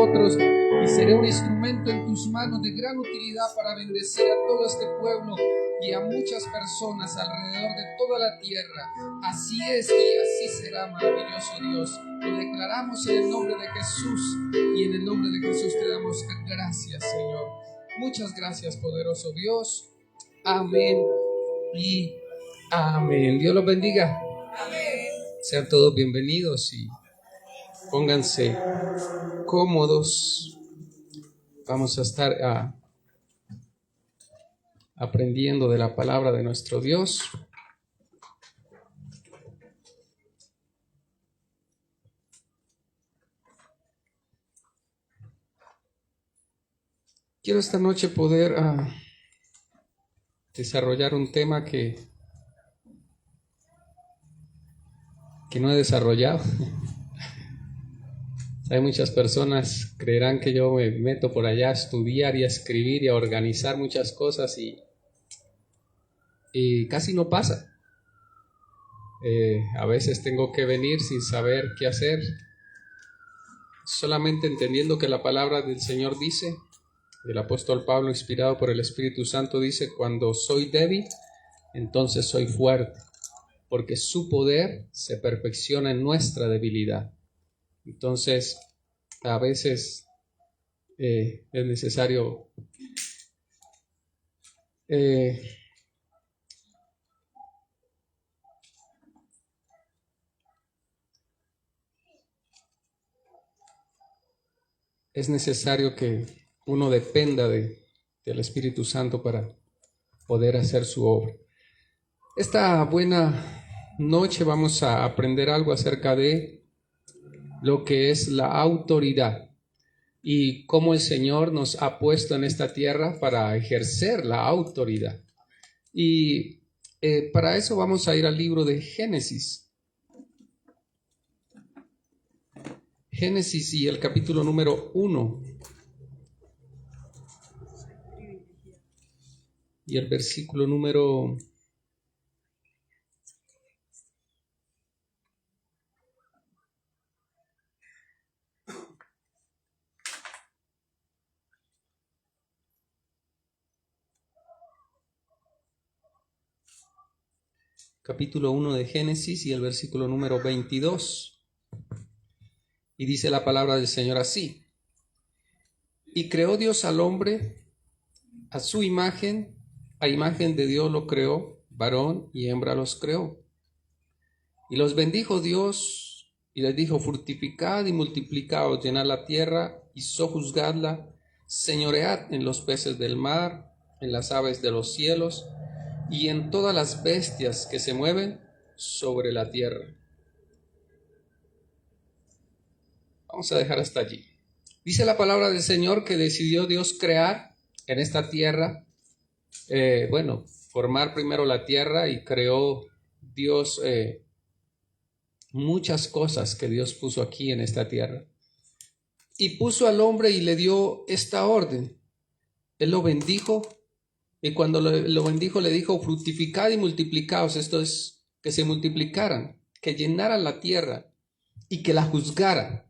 nosotros y seré un instrumento en tus manos de gran utilidad para bendecir a todo este pueblo y a muchas personas alrededor de toda la tierra. Así es y así será, maravilloso Dios. Lo declaramos en el nombre de Jesús y en el nombre de Jesús te damos gracias, Señor. Muchas gracias, poderoso Dios. Amén y amén. Dios los bendiga. Amén. Sean todos bienvenidos y pónganse cómodos. Vamos a estar aprendiendo de la palabra de nuestro Dios. Quiero esta noche poder desarrollar un tema que no he desarrollado. Hay muchas personas creerán que yo me meto por allá a estudiar y a escribir y a organizar muchas cosas y casi no pasa. A veces tengo que venir sin saber qué hacer, solamente entendiendo que la palabra del Señor dice, el apóstol Pablo, inspirado por el Espíritu Santo, dice: cuando soy débil, entonces soy fuerte, porque su poder se perfecciona en nuestra debilidad. Entonces, a veces es necesario que uno dependa del Espíritu Santo para poder hacer su obra. Esta buena noche vamos a aprender algo acerca de lo que es la autoridad y cómo el Señor nos ha puesto en esta tierra para ejercer la autoridad. Y para eso vamos a ir al libro de Génesis. Génesis y el capítulo número 1 y el versículo número 1 de Génesis y el versículo número 22. Y dice la palabra del Señor así: y creó Dios al hombre a su imagen, a imagen de Dios lo creó, varón y hembra los creó. Y los bendijo Dios y les dijo: fructificad y multiplicaos, llenad la tierra y sojuzgadla, señoread en los peces del mar, en las aves de los cielos y en todas las bestias que se mueven sobre la tierra. Vamos a dejar hasta allí. Dice la palabra del Señor que decidió Dios crear en esta tierra, formar primero la tierra, y creó Dios muchas cosas que Dios puso aquí en esta tierra. Y puso al hombre y le dio esta orden. Él lo bendijo, y cuando lo bendijo le dijo: fructificad y multiplicaos, esto es, que se multiplicaran, que llenaran la tierra y que la juzgaran.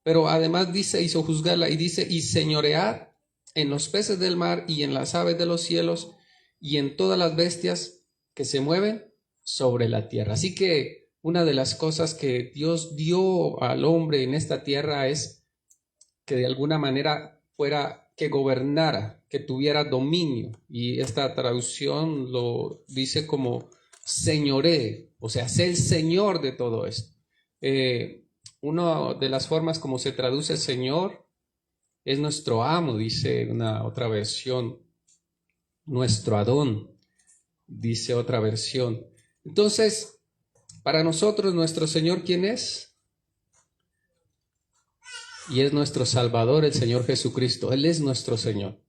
Pero además dice, hizo juzgarla, y dice: y señoread en los peces del mar y en las aves de los cielos y en todas las bestias que se mueven sobre la tierra. Así que una de las cosas que Dios dio al hombre en esta tierra es que de alguna manera que gobernara, que tuviera dominio, y esta traducción lo dice como señoree, o sea, ser el señor de todo esto. Una de las formas como se traduce Señor es nuestro amo, dice una otra versión, nuestro Adón, dice otra versión. Entonces, para nosotros, nuestro Señor, ¿quién es? Y es nuestro Salvador, el Señor Jesucristo. Él es nuestro Señor.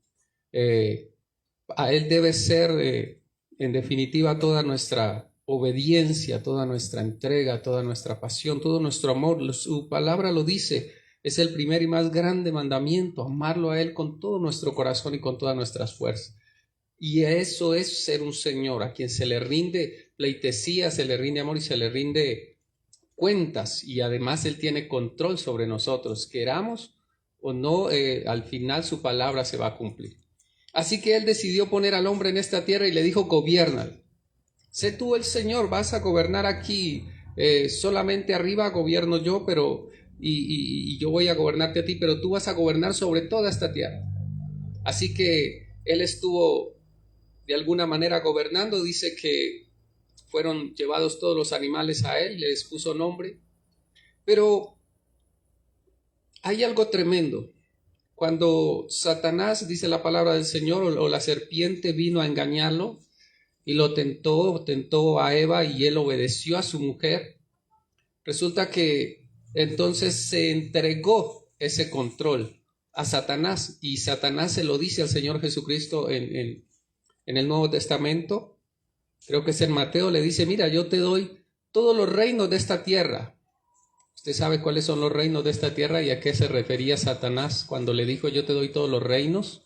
A Él debe ser, en definitiva, toda nuestra obediencia, toda nuestra entrega, toda nuestra pasión, todo nuestro amor. Su palabra lo dice, es el primer y más grande mandamiento, amarlo a Él con todo nuestro corazón y con todas nuestras fuerzas. Y eso es ser un Señor, a quien se le rinde pleitesía, se le rinde amor y se le rinde cuentas, y además Él tiene control sobre nosotros, queramos o no, al final su palabra se va a cumplir. Así que él decidió poner al hombre en esta tierra y le dijo, gobierna. Sé tú el Señor, vas a gobernar aquí, solamente arriba gobierno yo, pero y yo voy a gobernarte a ti, pero tú vas a gobernar sobre toda esta tierra. Así que él estuvo de alguna manera gobernando. Dice que fueron llevados todos los animales a él, les puso nombre. Pero hay algo tremendo. Cuando Satanás, dice la palabra del Señor, o la serpiente vino a engañarlo y lo tentó a Eva y él obedeció a su mujer, resulta que entonces se entregó ese control a Satanás, y Satanás se lo dice al Señor Jesucristo en el Nuevo Testamento, creo que es en Mateo, le dice, mira, yo te doy todos los reinos de esta tierra. Usted sabe cuáles son los reinos de esta tierra y a qué se refería Satanás cuando le dijo, yo te doy todos los reinos.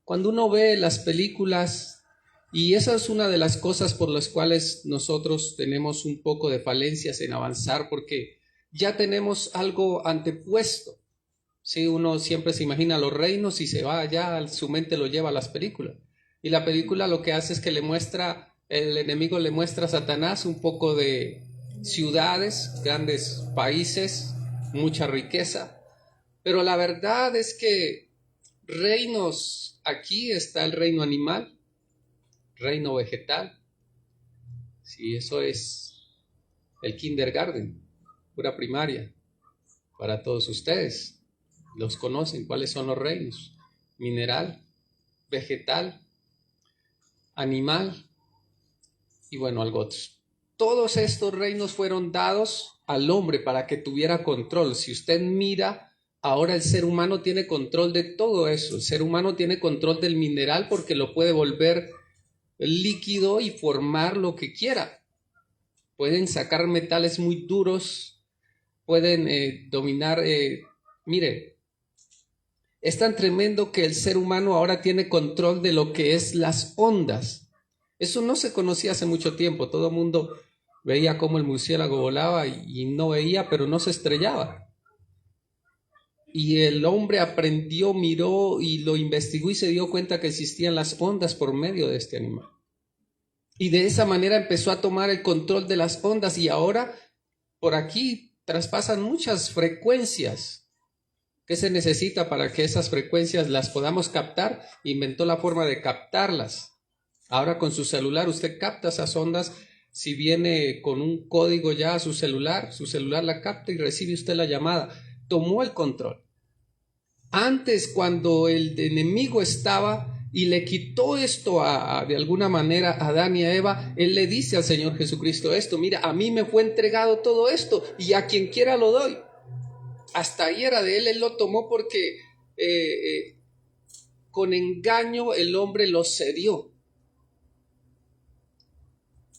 Cuando uno ve las películas, y esa es una de las cosas por las cuales nosotros tenemos un poco de falencias en avanzar, porque ya tenemos algo antepuesto. Sí, uno siempre se imagina los reinos y se va allá, su mente lo lleva a las películas. Y la película lo que hace es que el enemigo le muestra a Satanás un poco de ciudades, grandes países, mucha riqueza. Pero la verdad es que reinos, aquí está el reino animal, reino vegetal. Sí, eso es el kindergarten, pura primaria, para todos ustedes. Los conocen, cuáles son los reinos: mineral, vegetal, animal y bueno, algo otro. Todos estos reinos fueron dados al hombre para que tuviera control. Si usted mira, ahora el ser humano tiene control de todo eso. El ser humano tiene control del mineral porque lo puede volver líquido y formar lo que quiera. Pueden sacar metales muy duros, pueden dominar, mire, es tan tremendo que el ser humano ahora tiene control de lo que es las ondas. Eso no se conocía hace mucho tiempo. Todo el mundo veía cómo el murciélago volaba y no veía, pero no se estrellaba. Y el hombre aprendió, miró y lo investigó y se dio cuenta que existían las ondas por medio de este animal. Y de esa manera empezó a tomar el control de las ondas, y ahora por aquí traspasan muchas frecuencias. ¿Qué se necesita para que esas frecuencias las podamos captar? Inventó la forma de captarlas. Ahora con su celular usted capta esas ondas. Si viene con un código ya a su celular la capta y recibe usted la llamada. Tomó el control. Antes, cuando el enemigo estaba y le quitó esto de alguna manera a Adán y a Eva, él le dice al Señor Jesucristo esto: mira, a mí me fue entregado todo esto y a quien quiera lo doy. Hasta ahí era de él lo tomó porque con engaño el hombre lo cedió.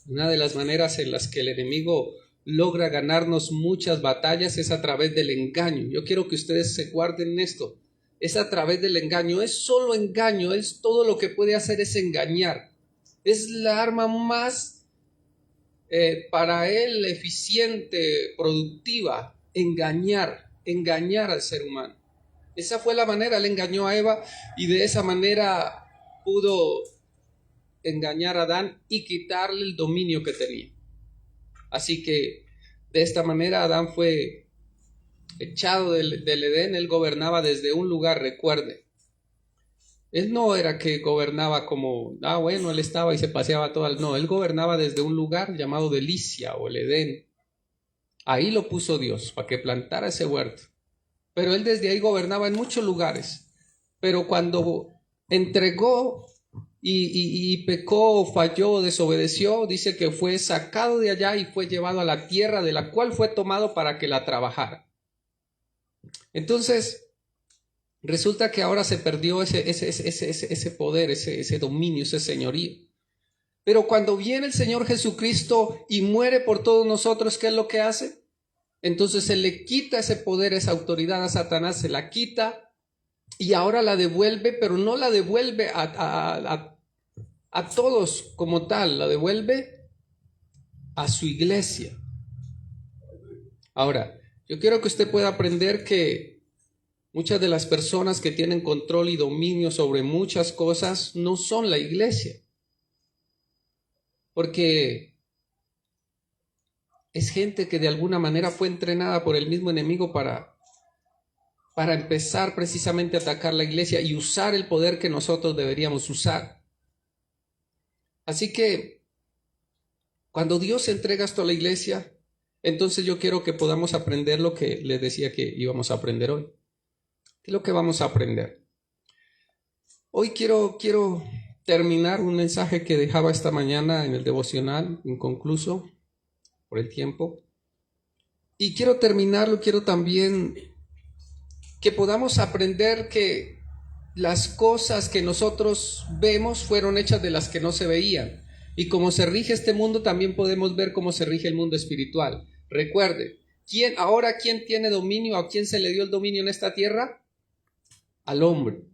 Una de las maneras en las que el enemigo logra ganarnos muchas batallas es a través del engaño. Yo quiero que ustedes se guarden esto. Es a través del engaño, es solo engaño, es todo lo que puede hacer es engañar. Es la arma más para él eficiente, productiva, engañar al ser humano. Esa fue la manera, él engañó a Eva y de esa manera pudo engañar a Adán y quitarle el dominio que tenía. Así que de esta manera Adán fue echado del Edén. Él gobernaba desde un lugar, recuerde. Él no era que gobernaba como, bueno, él estaba y se paseaba todo. No, él gobernaba desde un lugar llamado Delicia o el Edén. Ahí lo puso Dios para que plantara ese huerto. Pero él desde ahí gobernaba en muchos lugares. Pero cuando entregó y pecó, falló, desobedeció, dice que fue sacado de allá y fue llevado a la tierra de la cual fue tomado para que la trabajara. Entonces, resulta que ahora se perdió ese poder, ese dominio, ese señorío. Pero cuando viene el Señor Jesucristo y muere por todos nosotros, ¿qué es lo que hace? Entonces se le quita ese poder, esa autoridad a Satanás, se la quita y ahora la devuelve, pero no la devuelve a todos como tal, la devuelve a su iglesia. Ahora, yo quiero que usted pueda aprender que Muchas de las personas que tienen control y dominio sobre muchas cosas no son la iglesia, porque es gente que de alguna manera fue entrenada por el mismo enemigo para empezar precisamente a atacar la iglesia y usar el poder que nosotros deberíamos usar. Así que cuando Dios entrega esto a la iglesia, entonces yo quiero que podamos aprender lo que les decía que íbamos a aprender hoy. ¿Qué es lo que vamos a aprender? Hoy quiero terminar un mensaje que dejaba esta mañana en el devocional, inconcluso por el tiempo. Y quiero terminarlo, quiero también que podamos aprender que las cosas que nosotros vemos fueron hechas de las que no se veían. Y como se rige este mundo, también podemos ver cómo se rige el mundo espiritual. Recuerde, ¿quién tiene dominio? ¿A quién se le dio el dominio en esta tierra? Al hombre.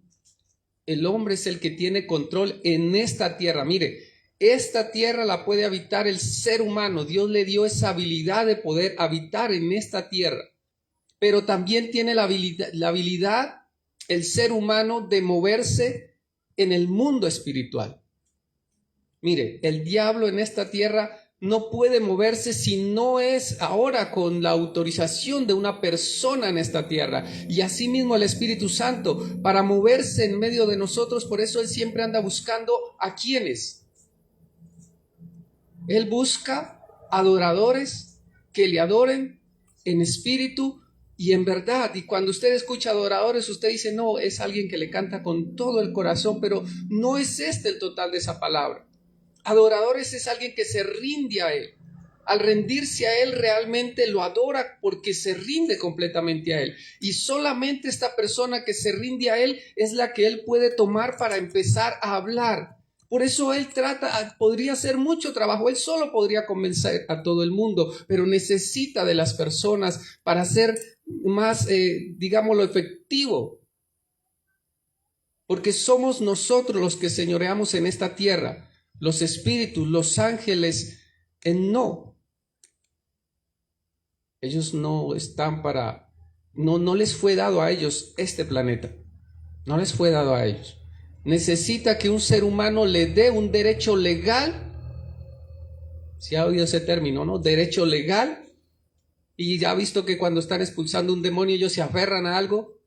El hombre es el que tiene control en esta tierra. Mire, esta tierra la puede habitar el ser humano. Dios le dio esa habilidad de poder habitar en esta tierra. Pero también tiene la habilidad el ser humano de moverse en el mundo espiritual. Mire, el diablo en esta tierra no puede moverse si no es ahora con la autorización de una persona en esta tierra. Y asimismo el Espíritu Santo para moverse en medio de nosotros. Por eso Él siempre anda buscando ¿a quiénes? Él busca adoradores que le adoren en espíritu y en verdad. Y cuando usted escucha adoradores, usted dice, no, es alguien que le canta con todo el corazón, pero no es este el total de esa palabra. Adoradores es alguien que se rinde a Él. Al rendirse a Él realmente lo adora porque se rinde completamente a Él. Y solamente esta persona que se rinde a Él es la que Él puede tomar para empezar a hablar. Por eso Él podría hacer mucho trabajo. Él solo podría convencer a todo el mundo, pero necesita de las personas para ser más, digámoslo, efectivo. Porque somos nosotros los que señoreamos en esta tierra. Los espíritus, los ángeles, no. Ellos no están no les fue dado a ellos este planeta. No les fue dado a ellos. Necesita que un ser humano le dé un derecho legal. ¿Sí ha oído ese término, no? Derecho legal. Y ya ha visto que cuando están expulsando un demonio ellos se aferran a algo.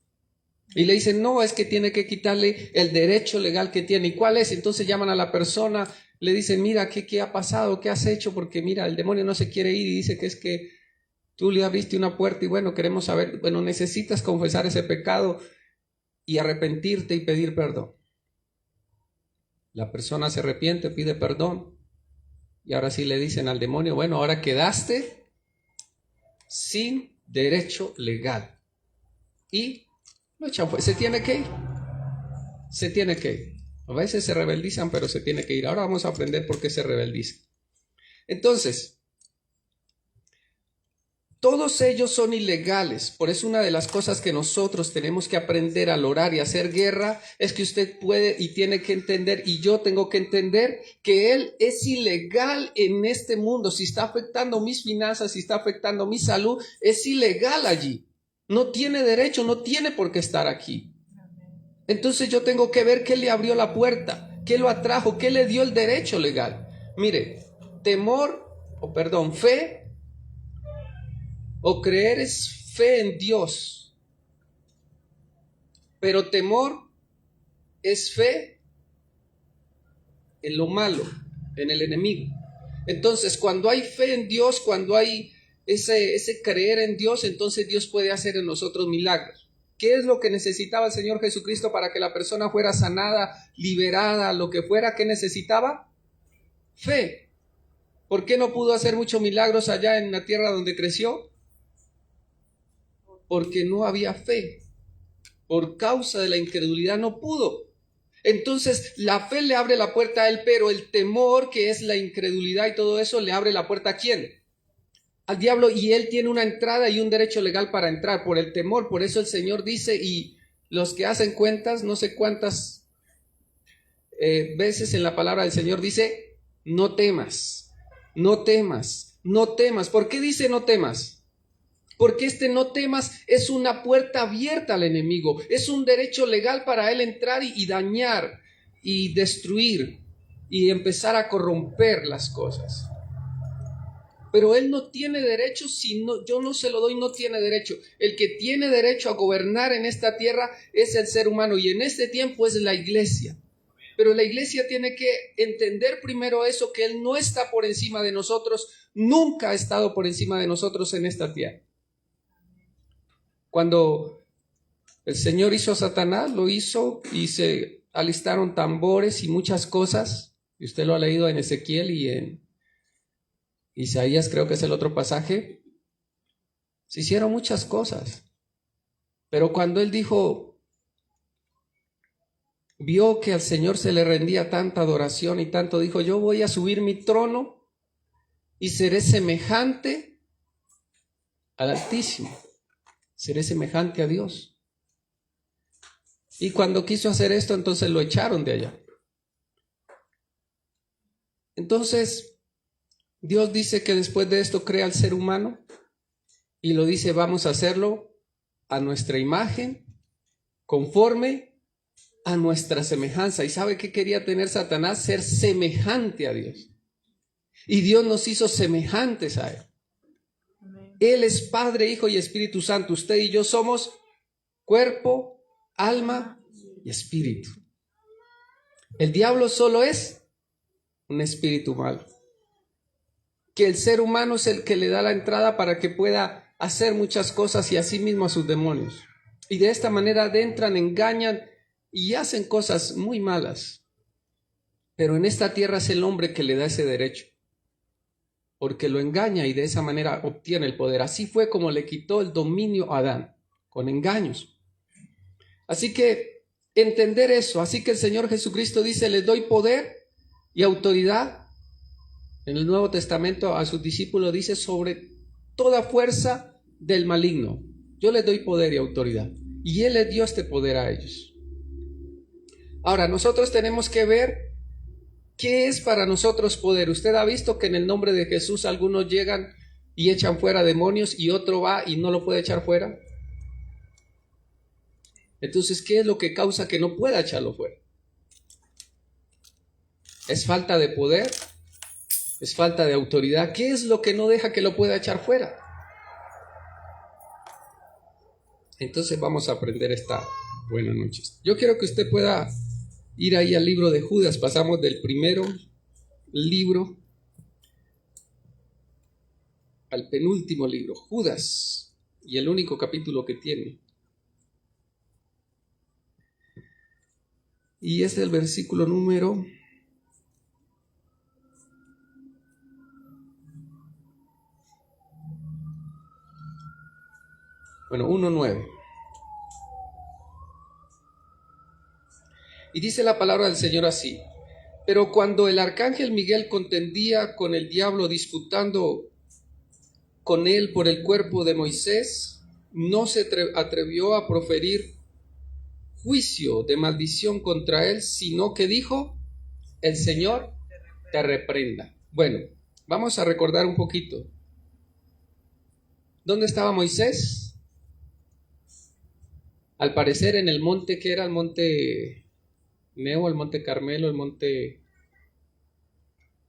Y le dicen, no, es que tiene que quitarle el derecho legal que tiene. ¿Y cuál es? Entonces llaman a la persona, le dicen, mira, ¿qué ha pasado? ¿Qué has hecho? Porque mira, el demonio no se quiere ir y dice que es que tú le abriste una puerta y bueno, queremos saber, bueno, necesitas confesar ese pecado y arrepentirte y pedir perdón. La persona se arrepiente, pide perdón y ahora sí le dicen al demonio, bueno, ahora quedaste sin derecho legal. Y se tiene que ir. Se tiene que ir. A veces se rebeldizan, pero se tiene que ir. Ahora vamos a aprender por qué se rebeldizan. Entonces, todos ellos son ilegales. Por eso una de las cosas que nosotros tenemos que aprender al orar y hacer guerra es que usted puede y tiene que entender, y yo tengo que entender, que Él es ilegal en este mundo. Si está afectando mis finanzas, si está afectando mi salud, es ilegal allí. No tiene derecho, no tiene por qué estar aquí. Entonces yo tengo que ver qué le abrió la puerta, qué lo atrajo, qué le dio el derecho legal. Mire, fe o creer es fe en Dios, pero temor es fe en lo malo, en el enemigo. Entonces, cuando hay fe en Dios, cuando hay ese creer en Dios, entonces Dios puede hacer en nosotros milagros. ¿Qué es lo que necesitaba el Señor Jesucristo para que la persona fuera sanada, liberada, lo que fuera? ¿Qué necesitaba? Fe. ¿Por qué no pudo hacer muchos milagros allá en la tierra donde creció? Porque no había fe. Por causa de la incredulidad no pudo. Entonces la fe le abre la puerta a él, pero el temor, que es la incredulidad y todo eso, le abre la puerta ¿a quién? Al diablo, y él tiene una entrada y un derecho legal para entrar por el temor. Por eso el Señor dice, y los que hacen cuentas, no sé cuántas veces en la palabra del Señor dice, no temas, no temas, no temas. ¿Por qué dice no temas? Porque no temas es una puerta abierta al enemigo, es un derecho legal para él entrar y dañar y destruir y empezar a corromper las cosas. Pero él no tiene derecho, si no, yo no se lo doy, no tiene derecho. El que tiene derecho a gobernar en esta tierra es el ser humano, y en este tiempo es la iglesia. Pero la iglesia tiene que entender primero eso, que él no está por encima de nosotros, nunca ha estado por encima de nosotros en esta tierra. Cuando el Señor hizo a Satanás, lo hizo y se alistaron tambores y muchas cosas, y usted lo ha leído en Ezequiel y en Isaías, creo que es el otro pasaje. Se hicieron muchas cosas, pero cuando él vio que al Señor se le rendía tanta adoración y tanto, dijo: yo voy a subir mi trono y seré semejante al Altísimo, seré semejante a Dios. Y cuando quiso hacer esto, entonces lo echaron de allá. Entonces Dios dice que después de esto crea al ser humano y lo dice: vamos a hacerlo a nuestra imagen, conforme a nuestra semejanza. ¿Y sabe qué quería tener Satanás? Ser semejante a Dios. Y Dios nos hizo semejantes a él. Él es Padre, Hijo y Espíritu Santo. Usted y yo somos cuerpo, alma y espíritu. El diablo solo es un espíritu malo, que el ser humano es el que le da la entrada para que pueda hacer muchas cosas y así mismo a sus demonios. Y de esta manera adentran, engañan y hacen cosas muy malas. Pero en esta tierra es el hombre que le da ese derecho, porque lo engaña y de esa manera obtiene el poder. Así fue como le quitó el dominio a Adán, con engaños. Así que entender eso, así que el Señor Jesucristo dice: les doy poder y autoridad. En el Nuevo Testamento a sus discípulos dice: sobre toda fuerza del maligno, yo les doy poder y autoridad. Y Él les dio este poder a ellos. Ahora, nosotros tenemos que ver qué es para nosotros poder. Usted ha visto que en el nombre de Jesús algunos llegan y echan fuera demonios y otro va y no lo puede echar fuera. Entonces, ¿qué es lo que causa que no pueda echarlo fuera? ¿Es falta de poder? ¿Es falta de autoridad? ¿Qué es lo que no deja que lo pueda echar fuera? Entonces vamos a aprender esta buena noche. Yo quiero que usted pueda ir ahí al libro de Judas. Pasamos del primero libro al penúltimo libro, Judas, y el único capítulo que tiene. Y es el versículo número 1:9. Y dice la palabra del Señor así: pero cuando el arcángel Miguel contendía con el diablo, disputando con él por el cuerpo de Moisés, no se atrevió a proferir juicio de maldición contra él, sino que dijo: el Señor te reprenda. Bueno, vamos a recordar un poquito. ¿Dónde estaba Moisés? Al parecer en el monte, que era el monte Nebo, el monte Carmelo, el monte...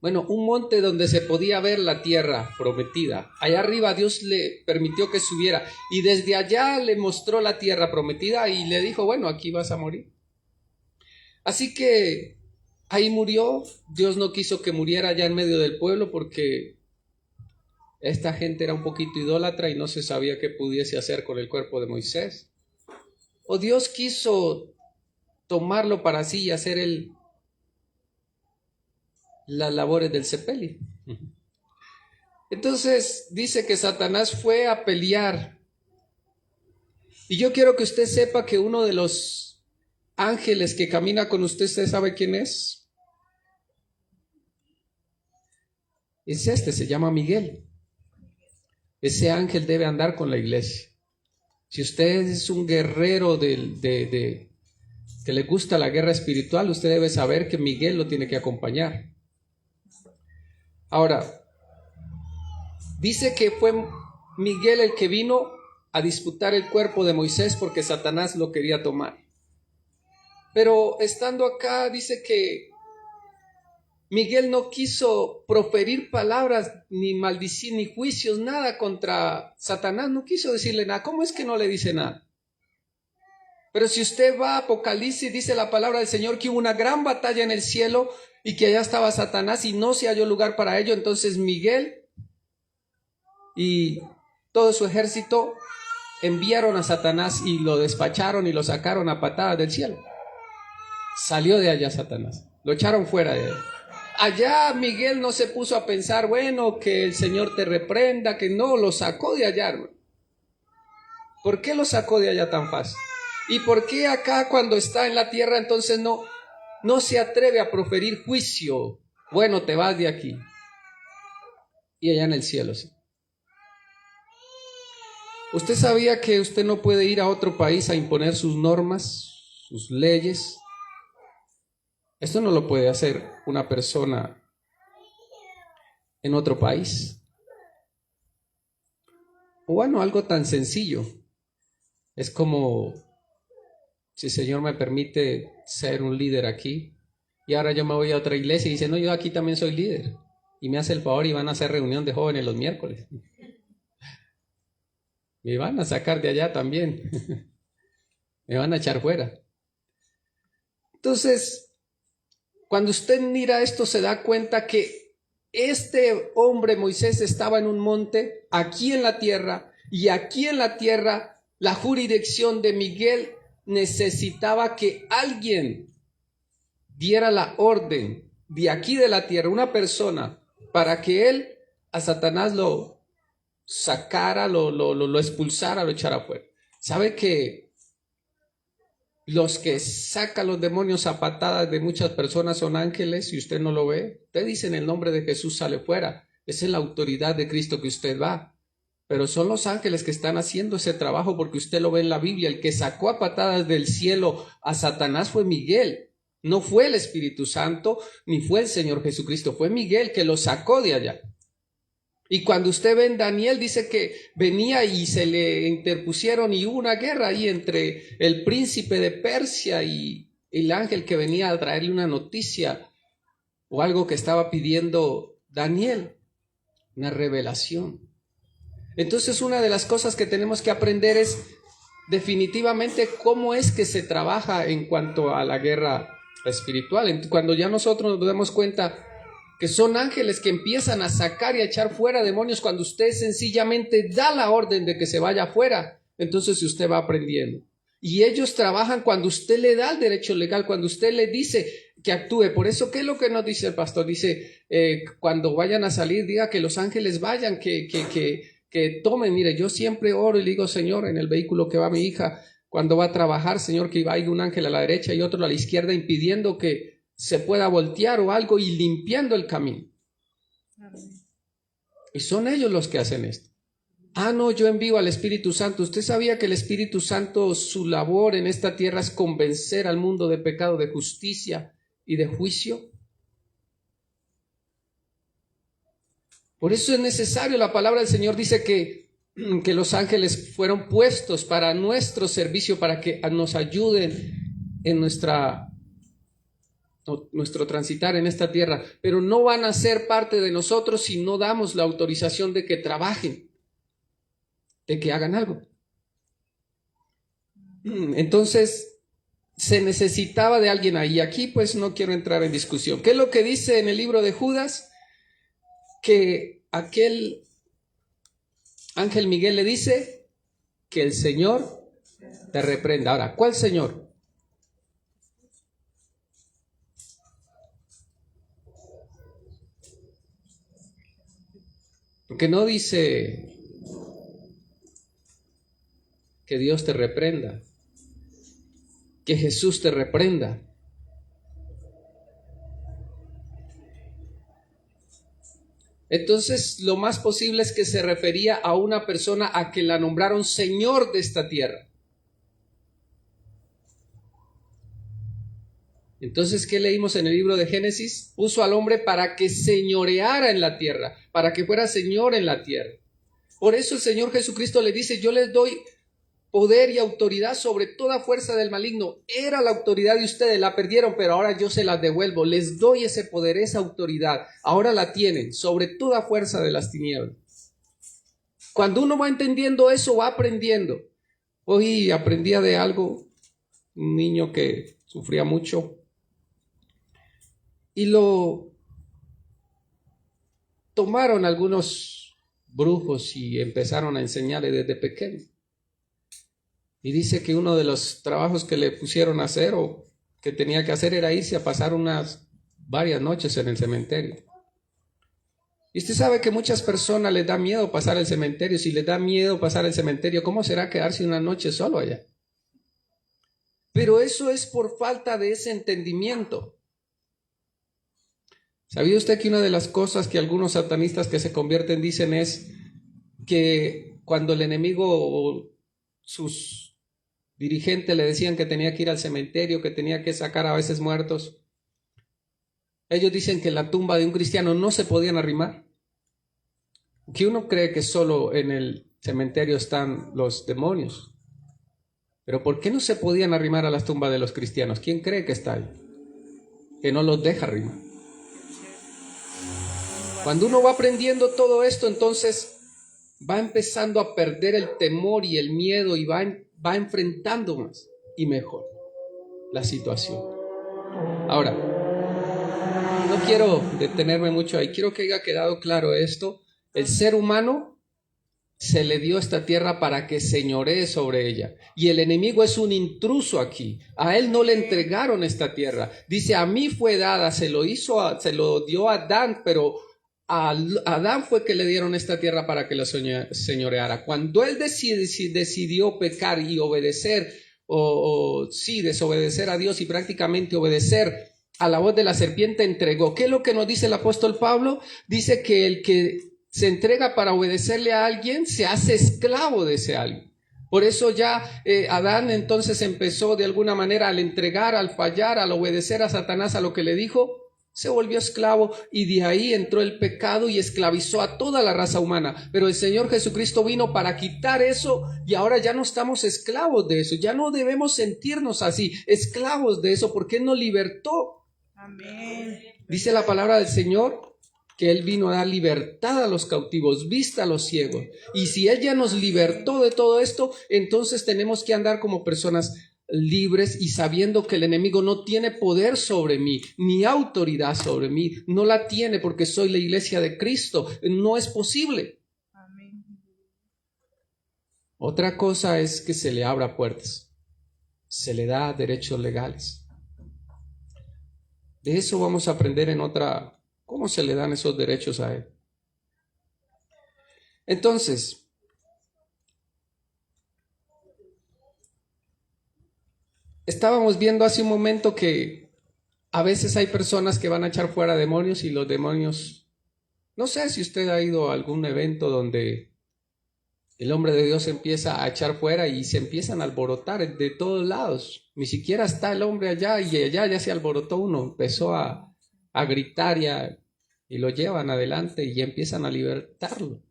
Bueno, un monte donde se podía ver la tierra prometida. Allá arriba Dios le permitió que subiera y desde allá le mostró la tierra prometida y le dijo: bueno, aquí vas a morir. Así que ahí murió. Dios no quiso que muriera allá en medio del pueblo porque esta gente era un poquito idólatra y no se sabía qué pudiese hacer con el cuerpo de Moisés. O Dios quiso tomarlo para sí y hacer las labores del sepelio. Entonces dice que Satanás fue a pelear. Y yo quiero que usted sepa que uno de los ángeles que camina con usted, ¿usted sabe quién es? Es se llama Miguel. Ese ángel debe andar con la iglesia. Si usted es un guerrero que le gusta la guerra espiritual, usted debe saber que Miguel lo tiene que acompañar. Ahora, dice que fue Miguel el que vino a disputar el cuerpo de Moisés porque Satanás lo quería tomar. Pero estando acá dice que Miguel no quiso proferir palabras, ni maldecir, ni juicios, nada contra Satanás. No quiso decirle nada. ¿Cómo es que no le dice nada? Pero si usted va a Apocalipsis, dice la palabra del Señor que hubo una gran batalla en el cielo y que allá estaba Satanás y no se halló lugar para ello. Entonces Miguel y todo su ejército enviaron a Satanás y lo despacharon y lo sacaron a patadas del cielo. Salió de allá Satanás, lo echaron fuera de él. Allá Miguel no se puso a pensar, bueno, que el Señor te reprenda, que no, lo sacó de allá, hermano. ¿Por qué lo sacó de allá tan fácil? ¿Y por qué acá cuando está en la tierra entonces no se atreve a proferir juicio? Bueno, te vas de aquí. Y allá en el cielo, sí. ¿Usted sabía que usted no puede ir a otro país a imponer sus normas, sus leyes? Esto no lo puede hacer una persona en otro país. O bueno, algo tan sencillo. Es como si el Señor me permite ser un líder aquí y ahora yo me voy a otra iglesia y dice, no, yo aquí también soy líder. Y me hace el favor y van a hacer reunión de jóvenes los miércoles. Me van a sacar de allá también. Me van a echar fuera. Entonces, cuando usted mira esto se da cuenta que este hombre Moisés estaba en un monte, aquí en la tierra, y aquí en la tierra la jurisdicción de Miguel necesitaba que alguien diera la orden de aquí de la tierra, una persona, para que él a Satanás lo sacara, lo expulsara, lo echara fuera. ¿Sabe que los que sacan los demonios a patadas de muchas personas son ángeles y usted no lo ve? Usted dice en el nombre de Jesús sale fuera. Es en la autoridad de Cristo que usted va. Pero son los ángeles que están haciendo ese trabajo porque usted lo ve en la Biblia. El que sacó a patadas del cielo a Satanás fue Miguel. No fue el Espíritu Santo ni fue el Señor Jesucristo. Fue Miguel que lo sacó de allá. Y cuando usted ve en Daniel, dice que venía y se le interpusieron y hubo una guerra ahí entre el príncipe de Persia y el ángel que venía a traerle una noticia o algo que estaba pidiendo Daniel, una revelación. Entonces, una de las cosas que tenemos que aprender es definitivamente cómo es que se trabaja en cuanto a la guerra espiritual. Cuando ya nosotros nos damos cuenta que son ángeles que empiezan a sacar y a echar fuera demonios cuando usted sencillamente da la orden de que se vaya afuera, entonces usted va aprendiendo. Y ellos trabajan cuando usted le da el derecho legal, cuando usted le dice que actúe. Por eso, ¿qué es lo que nos dice el pastor? Dice, cuando vayan a salir, diga que los ángeles vayan, que tomen. Mire, yo siempre oro y le digo, Señor, en el vehículo que va mi hija, cuando va a trabajar, Señor, que vaya un ángel a la derecha y otro a la izquierda, impidiendo que se pueda voltear o algo y limpiando el camino. Y son ellos los que hacen esto. Ah, no, yo envío al Espíritu Santo. ¿Usted sabía que el Espíritu Santo, su labor en esta tierra es convencer al mundo de pecado, de justicia y de juicio? Por eso es necesario, la palabra del Señor dice que los ángeles fueron puestos para nuestro servicio, para que nos ayuden en nuestro transitar en esta tierra, pero no van a ser parte de nosotros si no damos la autorización de que trabajen, de que hagan algo. Entonces, se necesitaba de alguien ahí. Aquí pues no quiero entrar en discusión. ¿Qué es lo que dice en el libro de Judas? Que aquel ángel Miguel le dice que el Señor te reprenda. Ahora, ¿cuál Señor? Porque no dice que Dios te reprenda, que Jesús te reprenda. Entonces, lo más posible es que se refería a una persona a que la nombraron Señor de esta tierra. Entonces, ¿qué leímos en el libro de Génesis? Puso al hombre para que señoreara en la tierra, para que fuera Señor en la tierra. Por eso el Señor Jesucristo le dice, yo les doy poder y autoridad sobre toda fuerza del maligno. Era la autoridad de ustedes, la perdieron, pero ahora yo se las devuelvo. Les doy ese poder, esa autoridad. Ahora la tienen sobre toda fuerza de las tinieblas. Cuando uno va entendiendo eso, va aprendiendo. Hoy aprendía de algo, un niño que sufría mucho, y lo tomaron algunos brujos y empezaron a enseñarle desde pequeño. Y dice que uno de los trabajos que le pusieron a hacer o que tenía que hacer era irse a pasar varias noches en el cementerio. Y usted sabe que muchas personas les da miedo pasar el cementerio. Si les da miedo pasar el cementerio, ¿cómo será quedarse una noche solo allá? Pero eso es por falta de ese entendimiento. ¿Sabía usted que una de las cosas que algunos satanistas que se convierten dicen es que cuando el enemigo o sus dirigentes le decían que tenía que ir al cementerio, que tenía que sacar a veces muertos, ellos dicen que en la tumba de un cristiano no se podían arrimar? Que uno cree que solo en el cementerio están los demonios. Pero ¿por qué no se podían arrimar a las tumbas de los cristianos? ¿Quién cree que está ahí? Que no los deja arrimar. Cuando uno va aprendiendo todo esto, entonces va empezando a perder el temor y el miedo y va enfrentando más y mejor la situación. Ahora, no quiero detenerme mucho ahí, quiero que haya quedado claro esto. El ser humano se le dio esta tierra para que señoree sobre ella. Y el enemigo es un intruso aquí. A él no le entregaron esta tierra. Dice, a mí fue dada, se lo dio a Adán, pero a Adán fue que le dieron esta tierra para que la señoreara. Cuando él decidió pecar y obedecer, desobedecer a Dios y prácticamente obedecer a la voz de la serpiente, entregó. ¿Qué es lo que nos dice el apóstol Pablo? Dice que el que se entrega para obedecerle a alguien, se hace esclavo de ese alguien. Por eso ya Adán entonces empezó de alguna manera al entregar, al fallar, al obedecer a Satanás a lo que le dijo, se volvió esclavo y de ahí entró el pecado y esclavizó a toda la raza humana. Pero el Señor Jesucristo vino para quitar eso y ahora ya no estamos esclavos de eso, ya no debemos sentirnos así, esclavos de eso, porque Él nos libertó. Amén. Dice la palabra del Señor que Él vino a dar libertad a los cautivos, vista a los ciegos. Y si Él ya nos libertó de todo esto, entonces tenemos que andar como personas libres y sabiendo que el enemigo no tiene poder sobre mí, ni autoridad sobre mí. No la tiene porque soy la iglesia de Cristo. No es posible. Amén. Otra cosa es que se le abra puertas. Se le da derechos legales. De eso vamos a aprender en otra. ¿Cómo se le dan esos derechos a él? Entonces, estábamos viendo hace un momento que a veces hay personas que van a echar fuera demonios y los demonios, no sé si usted ha ido a algún evento donde el hombre de Dios empieza a echar fuera y se empiezan a alborotar de todos lados. Ni siquiera está el hombre allá y allá ya se alborotó uno, empezó a gritar y lo llevan adelante y empiezan a libertarlo.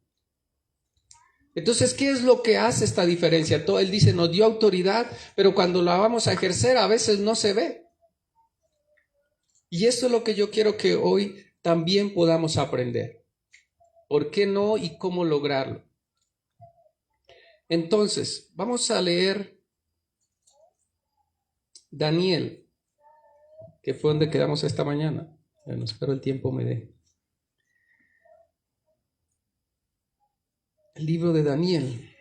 Entonces, ¿qué es lo que hace esta diferencia? Él dice, nos dio autoridad, pero cuando la vamos a ejercer a veces no se ve. Y esto es lo que yo quiero que hoy también podamos aprender. ¿Por qué no y cómo lograrlo? Entonces, vamos a leer Daniel, que fue donde quedamos esta mañana. Bueno, espero el tiempo me dé. El libro de Daniel.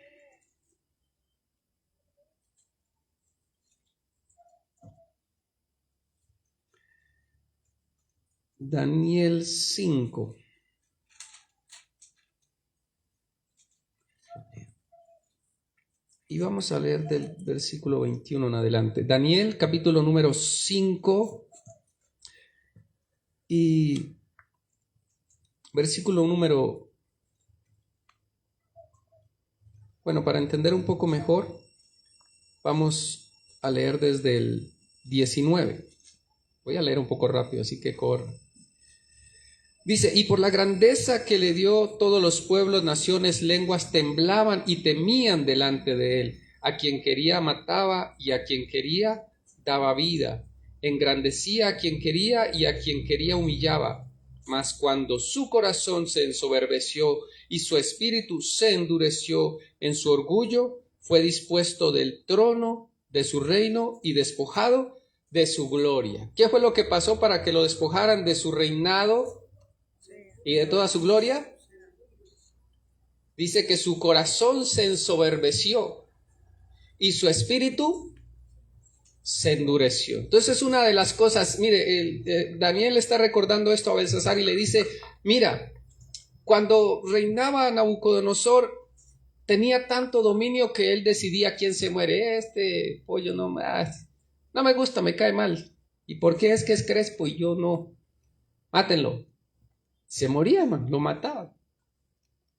Daniel 5. Y vamos a leer del versículo 21 en adelante. Daniel, capítulo número 5 y versículo número... Bueno, para entender un poco mejor, vamos a leer desde el 19. Voy a leer un poco rápido, así que corre. Dice, y por la grandeza que le dio, todos los pueblos, naciones, lenguas temblaban y temían delante de él. A quien quería mataba y a quien quería daba vida. Engrandecía a quien quería y a quien quería humillaba. Mas cuando su corazón se ensoberbeció y su espíritu se endureció en su orgullo, fue dispuesto del trono de su reino y despojado de su gloria. ¿Qué fue lo que pasó para que lo despojaran de su reinado y de toda su gloria? Dice que su corazón se ensoberbeció y su espíritu se endureció. Entonces una de las cosas, mire, Daniel está recordando esto a Belsasar y le dice, mira, cuando reinaba Nabucodonosor, tenía tanto dominio que él decidía quién se muere. Este pollo no me gusta, me cae mal. ¿Y por qué es que es crespo y yo no? Mátenlo. Se moría, man, lo mataban.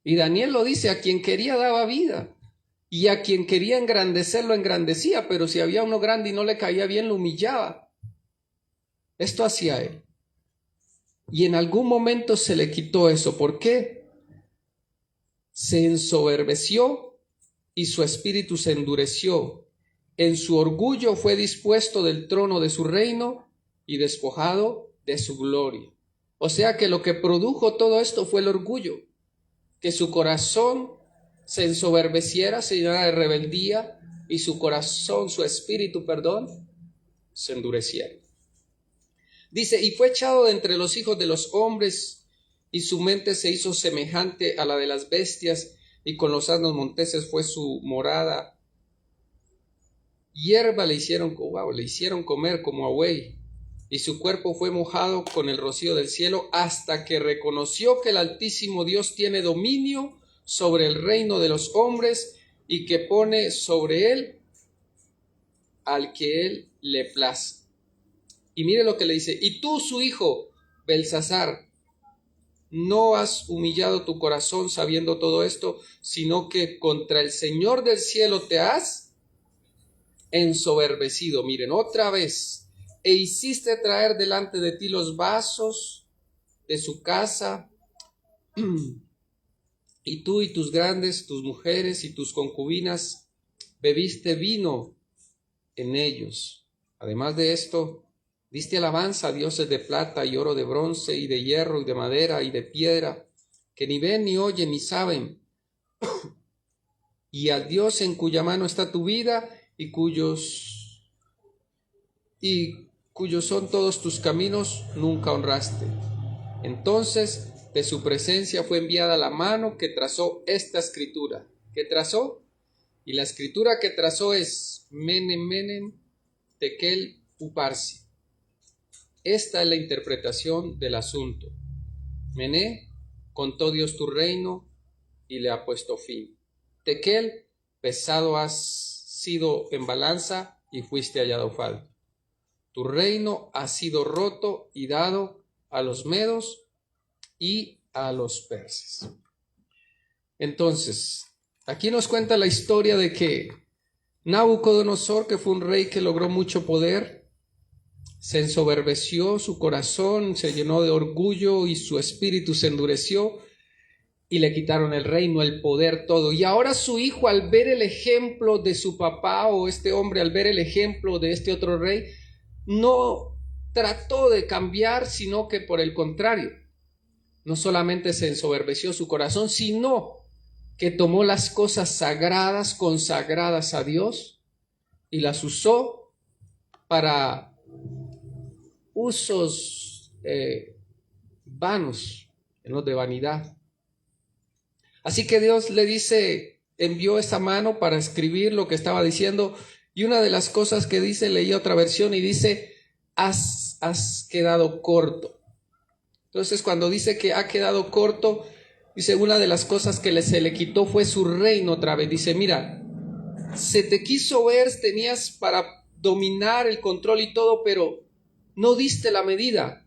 Y Daniel lo dice, a quien quería daba vida. Y a quien quería engrandecer lo engrandecía, pero si había uno grande y no le caía bien, lo humillaba. Esto hacía él. Y en algún momento se le quitó eso. ¿Por qué? Se ensoberbeció y su espíritu se endureció. En su orgullo fue dispuesto del trono de su reino y despojado de su gloria. O sea que lo que produjo todo esto fue el orgullo. Que su corazón se ensoberbeciera, se llenara de rebeldía y su corazón, su espíritu, se endureciera. Dice, y fue echado de entre los hijos de los hombres y su mente se hizo semejante a la de las bestias y con los asnos monteses fue su morada. Hierba le hicieron comer como a buey y su cuerpo fue mojado con el rocío del cielo hasta que reconoció que el Altísimo Dios tiene dominio sobre el reino de los hombres y que pone sobre él al que él le place. Y mire lo que le dice, y tú, su hijo, Belsasar, no has humillado tu corazón sabiendo todo esto, sino que contra el Señor del cielo te has ensoberbecido. Miren, otra vez, e hiciste traer delante de ti los vasos de su casa, y tú y tus grandes, tus mujeres y tus concubinas, bebiste vino en ellos. Además de esto, diste alabanza a dioses de plata y oro, de bronce y de hierro y de madera y de piedra, que ni ven ni oyen ni saben, y al Dios en cuya mano está tu vida y cuyos son todos tus caminos, nunca honraste. Entonces de su presencia fue enviada la mano que trazó esta escritura. ¿Qué trazó? Y la escritura que trazó es Mene, Mene, Tekel, Uparsi. Esta es la interpretación del asunto. Mené, contó Dios tu reino y le ha puesto fin. Tekel, pesado has sido en balanza y fuiste hallado falto. Tu reino ha sido roto y dado a los medos y a los persas. Entonces, aquí nos cuenta la historia de que Nabucodonosor, que fue un rey que logró mucho poder, se ensoberbeció, su corazón se llenó de orgullo y su espíritu se endureció y le quitaron el reino, el poder, todo. Y ahora su hijo, al ver el ejemplo de su papá, o este hombre al ver el ejemplo de este otro rey, no trató de cambiar, sino que por el contrario, no solamente se ensoberbeció su corazón, sino que tomó las cosas sagradas, consagradas a Dios, y las usó para usos vanos, en los de vanidad. Así que Dios le dice, envió esa mano para escribir lo que estaba diciendo, y una de las cosas que dice, leí otra versión y dice, has quedado corto. Entonces cuando dice que ha quedado corto, dice, una de las cosas que se le quitó fue su reino otra vez. Dice, mira, se te quiso ver, tenías para dominar el control y todo, pero no diste la medida.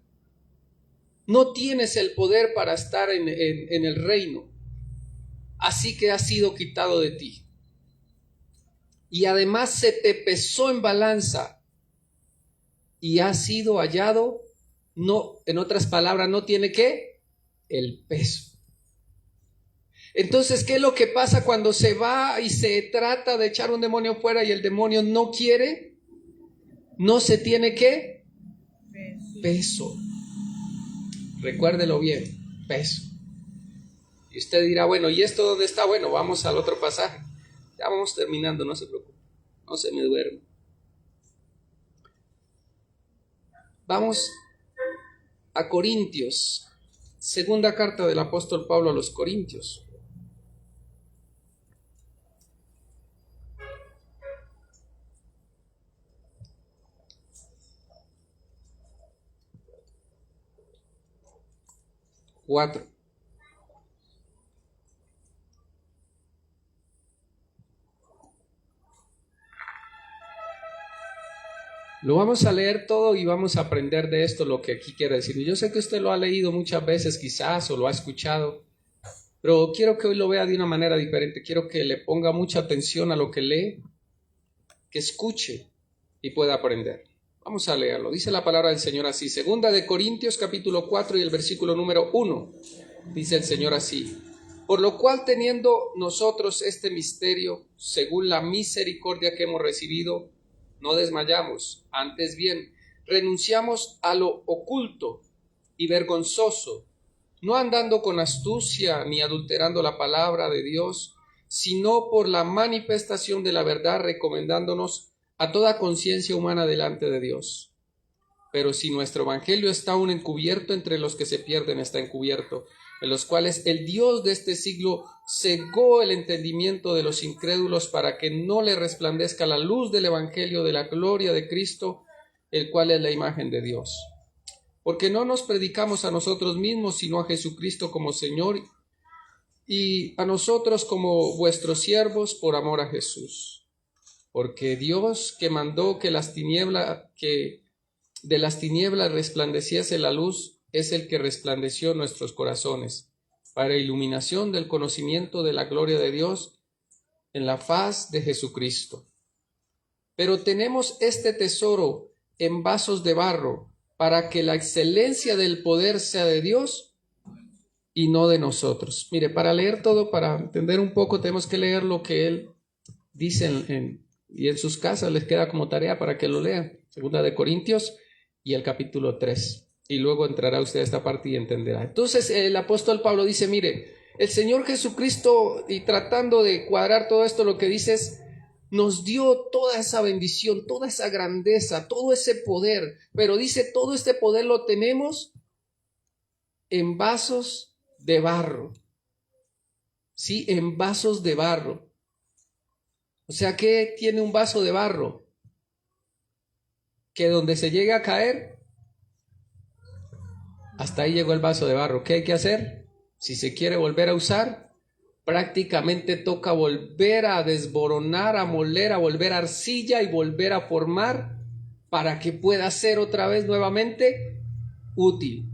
No tienes el poder para estar en el reino. Así que ha sido quitado de ti. Y además se te pesó en balanza y ha sido hallado, no, en otras palabras, no tiene ¿qué? el peso. Entonces, ¿qué es lo que pasa cuando se va y se trata de echar un demonio fuera y el demonio no quiere? No se tiene ¿qué? Peso. Recuérdelo bien, peso. Y usted dirá, bueno, ¿y esto dónde está? Bueno, vamos al otro pasaje. Ya vamos terminando, no se preocupe. No se me duerme. Vamos a Corintios. Segunda carta del apóstol Pablo a los Corintios. Cuatro. Lo vamos a leer todo y vamos a aprender de esto lo que aquí quiere decir. Yo sé que usted lo ha leído muchas veces quizás o lo ha escuchado, pero quiero que hoy lo vea de una manera diferente. Quiero que le ponga mucha atención a lo que lee, que escuche y pueda aprender. Vamos a leerlo. Dice la palabra del Señor así. Segunda de Corintios capítulo 4 y el versículo número 1. Dice el Señor así. Por lo cual, teniendo nosotros este misterio, según la misericordia que hemos recibido, no desmayamos, antes bien, renunciamos a lo oculto y vergonzoso, no andando con astucia ni adulterando la palabra de Dios, sino por la manifestación de la verdad, recomendándonos a toda conciencia humana delante de Dios. Pero si nuestro evangelio está aún encubierto, entre los que se pierden está encubierto, en los cuales el Dios de este siglo cegó el entendimiento de los incrédulos para que no le resplandezca la luz del evangelio de la gloria de Cristo, el cual es la imagen de Dios. Porque no nos predicamos a nosotros mismos, sino a Jesucristo como Señor, y a nosotros como vuestros siervos por amor a Jesús. Porque Dios, que mandó que de las tinieblas resplandeciese la luz, es el que resplandeció nuestros corazones, para iluminación del conocimiento de la gloria de Dios en la faz de Jesucristo. Pero tenemos este tesoro en vasos de barro, para que la excelencia del poder sea de Dios y no de nosotros. Mire, para leer todo, para entender un poco, tenemos que leer lo que él dice y en sus casas les queda como tarea para que lo lean. Segunda de Corintios y el capítulo 3. Y luego entrará usted a esta parte y entenderá. Entonces el apóstol Pablo dice, mire, el Señor Jesucristo, y tratando de cuadrar todo esto, lo que dice es, nos dio toda esa bendición, toda esa grandeza, todo ese poder, pero dice, todo este poder lo tenemos en vasos de barro. Sí, en vasos de barro. O sea, ¿qué tiene un vaso de barro? Que donde se llegue a caer, hasta ahí llegó el vaso de barro. ¿Qué hay que hacer? Si se quiere volver a usar, prácticamente toca volver a desboronar, a moler, a volver a arcilla y volver a formar para que pueda ser otra vez nuevamente útil.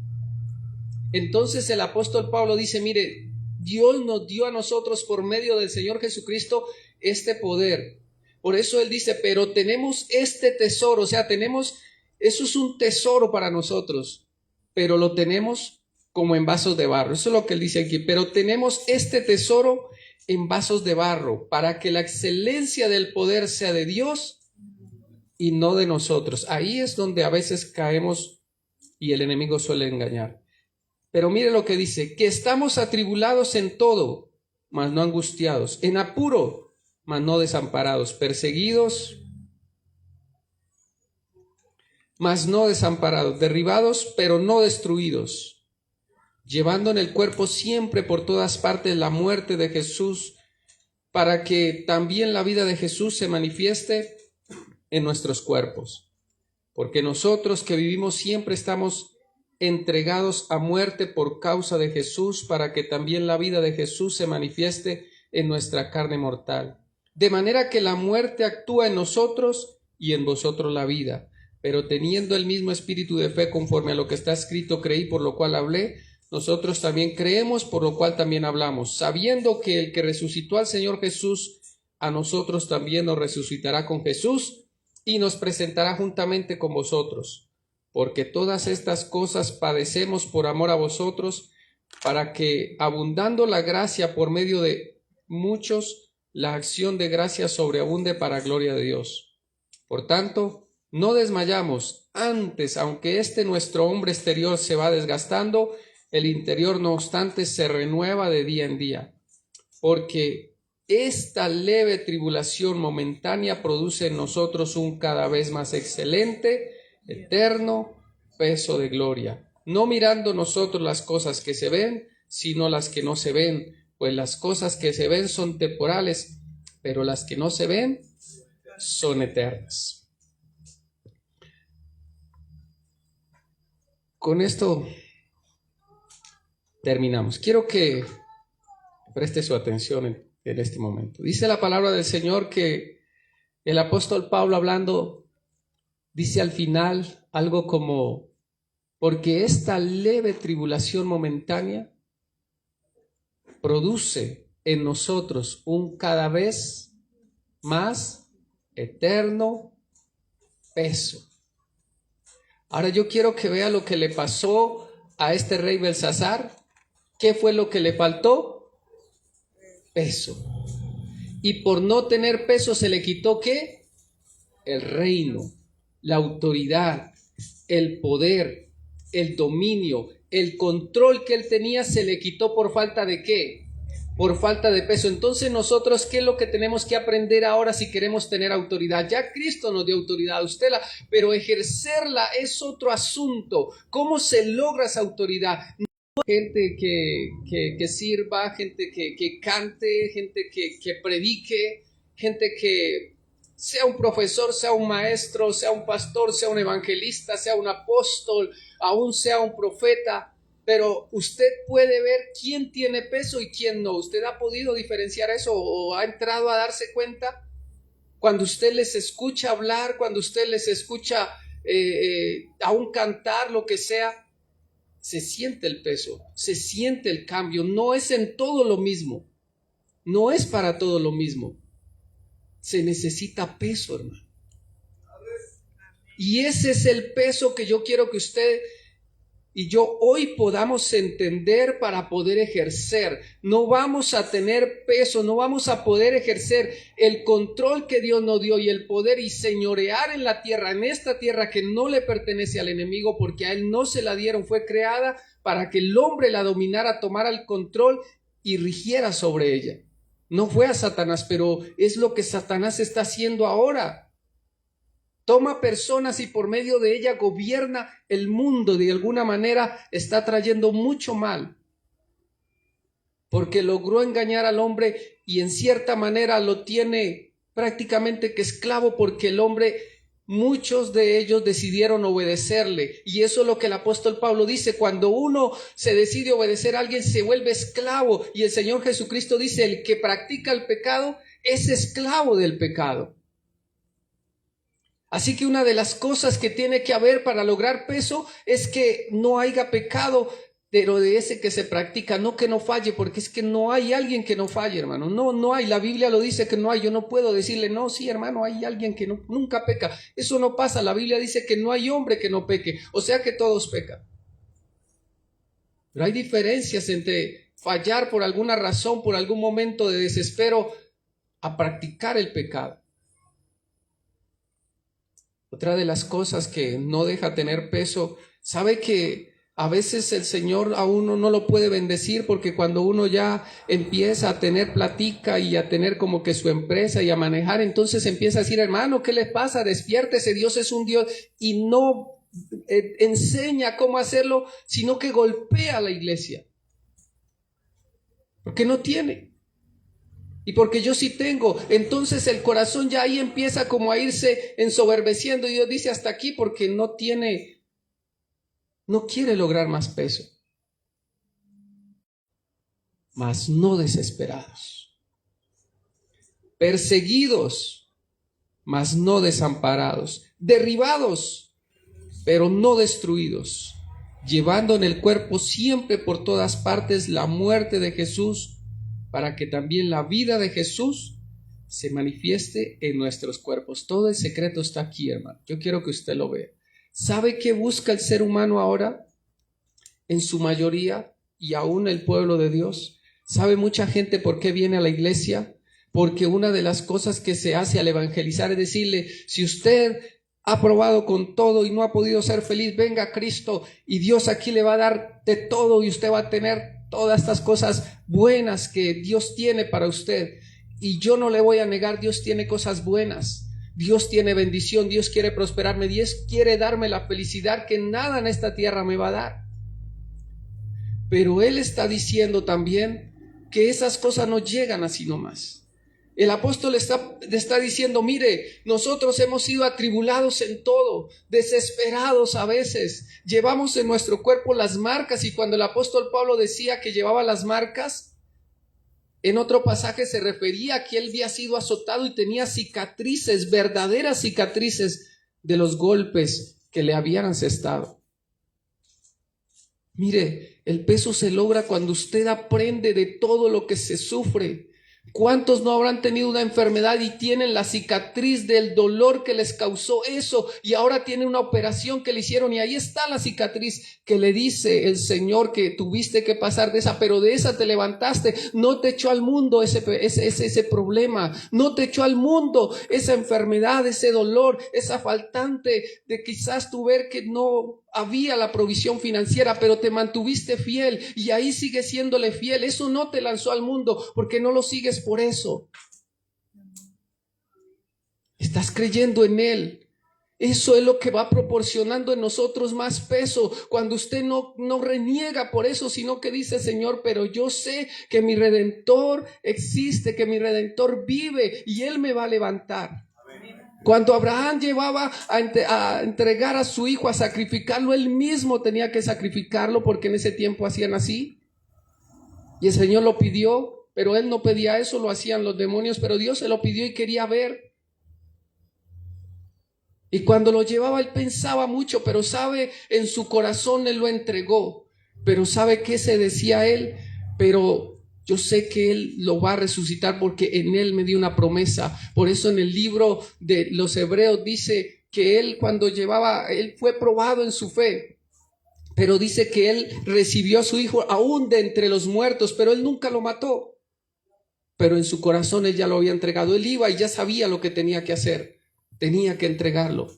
Entonces el apóstol Pablo dice, mire, Dios nos dio a nosotros por medio del Señor Jesucristo este poder. Por eso él dice, pero tenemos este tesoro, o sea, eso es un tesoro para nosotros, pero lo tenemos como en vasos de barro. Eso es lo que él dice aquí, pero tenemos este tesoro en vasos de barro, para que la excelencia del poder sea de Dios y no de nosotros. Ahí es donde a veces caemos y el enemigo suele engañar. Pero mire lo que dice, que estamos atribulados en todo, mas no angustiados, en apuro, mas no desamparados, perseguidos, mas no desamparados, derribados, pero no destruidos, llevando en el cuerpo siempre por todas partes la muerte de Jesús, para que también la vida de Jesús se manifieste en nuestros cuerpos. Porque nosotros que vivimos siempre estamos entregados a muerte por causa de Jesús, para que también la vida de Jesús se manifieste en nuestra carne mortal. De manera que la muerte actúa en nosotros y en vosotros la vida. Pero teniendo el mismo espíritu de fe, conforme a lo que está escrito, creí, por lo cual hablé, nosotros también creemos, por lo cual también hablamos, sabiendo que el que resucitó al Señor Jesús, a nosotros también nos resucitará con Jesús y nos presentará juntamente con vosotros. Porque todas estas cosas padecemos por amor a vosotros, para que, abundando la gracia por medio de muchos, la acción de gracia sobreabunde para gloria de Dios. Por tanto, no desmayamos. Antes, aunque nuestro hombre exterior se va desgastando, el interior, no obstante, se renueva de día en día. Porque esta leve tribulación momentánea produce en nosotros un cada vez más excelente, eterno peso de gloria. No mirando nosotros las cosas que se ven, sino las que no se ven, pues las cosas que se ven son temporales, pero las que no se ven son eternas. Con esto terminamos. Quiero que preste su atención en este momento. Dice la palabra del Señor que el apóstol Pablo, hablando, dice al final algo como: porque esta leve tribulación momentánea produce en nosotros un cada vez más eterno peso. Ahora yo quiero que vea lo que le pasó a este rey Belsasar. ¿Qué fue lo que le faltó? Peso. Y por no tener peso se le quitó ¿qué? El reino, la autoridad, el poder, el dominio, el control que él tenía se le quitó por falta de ¿qué? Por falta de peso. Entonces nosotros, ¿qué es lo que tenemos que aprender ahora si queremos tener autoridad? Ya Cristo nos dio autoridad a usted, pero ejercerla es otro asunto. ¿Cómo se logra esa autoridad? Gente que sirva, gente que cante, gente que predique, gente que sea un profesor, sea un maestro, sea un pastor, sea un evangelista, sea un apóstol, aún sea un profeta. Pero usted puede ver quién tiene peso y quién no. ¿Usted ha podido diferenciar eso o ha entrado a darse cuenta? Cuando usted les escucha hablar, cuando usted les escucha aún cantar, lo que sea, se siente el peso, se siente el cambio. No es en todo lo mismo, no es para todo lo mismo. Se necesita peso, hermano. Y ese es el peso que yo quiero que usted y yo hoy podamos entender para poder ejercer. No vamos a tener peso, no vamos a poder ejercer el control que Dios nos dio y el poder y señorear en la tierra, en esta tierra que no le pertenece al enemigo, porque a él no se la dieron, fue creada para que el hombre la dominara, tomara el control y rigiera sobre ella. No fue a Satanás, pero es lo que Satanás está haciendo ahora. Toma personas y por medio de ella gobierna el mundo. De alguna manera está trayendo mucho mal, porque logró engañar al hombre y en cierta manera lo tiene prácticamente que esclavo, porque el hombre, muchos de ellos decidieron obedecerle. Y eso es lo que el apóstol Pablo dice: cuando uno se decide obedecer a alguien se vuelve esclavo. Y el Señor Jesucristo dice: el que practica el pecado es esclavo del pecado. Así que una de las cosas que tiene que haber para lograr peso es que no haya pecado, pero de ese que se practica, no que no falle, porque es que no hay alguien que no falle, hermano. No hay. La Biblia lo dice que no hay. Yo no puedo decirle, no, sí, hermano, hay alguien que nunca peca. Eso no pasa. La Biblia dice que no hay hombre que no peque, o sea que todos pecan. Pero hay diferencias entre fallar por alguna razón, por algún momento de desespero, a practicar el pecado. Otra de las cosas que no deja tener peso, sabe que a veces el Señor a uno no lo puede bendecir, porque cuando uno ya empieza a tener platica y a tener como que su empresa y a manejar, entonces empieza a decir, hermano, ¿qué les pasa? Despiértese, Dios es un Dios, y no enseña cómo hacerlo, sino que golpea a la iglesia, porque no tiene. Y porque yo sí tengo, entonces el corazón ya ahí empieza como a irse ensoberbeciendo, y Dios dice hasta aquí, porque no quiere lograr más peso. Mas no desesperados, perseguidos, mas no desamparados, derribados, pero no destruidos, llevando en el cuerpo siempre por todas partes la muerte de Jesús, para que también la vida de Jesús se manifieste en nuestros cuerpos. Todo el secreto está aquí, hermano. Yo quiero que usted lo vea. ¿Sabe qué busca el ser humano ahora? En su mayoría, y aún el pueblo de Dios. ¿Sabe mucha gente por qué viene a la iglesia? Porque una de las cosas que se hace al evangelizar es decirle, si usted ha probado con todo y no ha podido ser feliz, venga a Cristo y Dios aquí le va a dar de todo y usted va a tener todas estas cosas buenas que Dios tiene para usted. Y yo no le voy a negar, Dios tiene cosas buenas, Dios tiene bendición, Dios quiere prosperarme, Dios quiere darme la felicidad que nada en esta tierra me va a dar. Pero Él está diciendo también que esas cosas no llegan así nomás. El apóstol está diciendo, mire, nosotros hemos sido atribulados en todo, desesperados a veces, llevamos en nuestro cuerpo las marcas, y cuando el apóstol Pablo decía que llevaba las marcas, en otro pasaje se refería a que él había sido azotado y tenía cicatrices, verdaderas cicatrices de los golpes que le habían asestado. Mire, el peso se logra cuando usted aprende de todo lo que se sufre. ¿Cuántos no habrán tenido una enfermedad y tienen la cicatriz del dolor que les causó eso y ahora tienen una operación que le hicieron y ahí está la cicatriz que le dice el Señor que tuviste que pasar de esa, pero de esa te levantaste? No te echó al mundo ese problema, no te echó al mundo esa enfermedad, ese dolor, esa faltante de quizás tu ver que no había la provisión financiera, pero te mantuviste fiel y ahí sigues siéndole fiel. Eso no te lanzó al mundo porque no lo sigues por eso. Estás creyendo en Él. Eso es lo que va proporcionando en nosotros más peso. Cuando usted no reniega por eso, sino que dice, Señor, pero yo sé que mi Redentor existe, que mi Redentor vive y Él me va a levantar. Cuando Abraham llevaba a entregar a su hijo, a sacrificarlo, él mismo tenía que sacrificarlo porque en ese tiempo hacían así. Y el Señor lo pidió, pero él no pedía eso, lo hacían los demonios, pero Dios se lo pidió y quería ver. Y cuando lo llevaba, él pensaba mucho, pero sabe, en su corazón él lo entregó. Pero ¿sabe qué se decía él? Pero yo sé que Él lo va a resucitar porque en Él me dio una promesa. Por eso en el libro de los Hebreos dice que Él cuando Él fue probado en su fe. Pero dice que Él recibió a su hijo aún de entre los muertos, pero Él nunca lo mató. Pero en su corazón Él ya lo había entregado. Él iba y ya sabía lo que tenía que hacer. Tenía que entregarlo.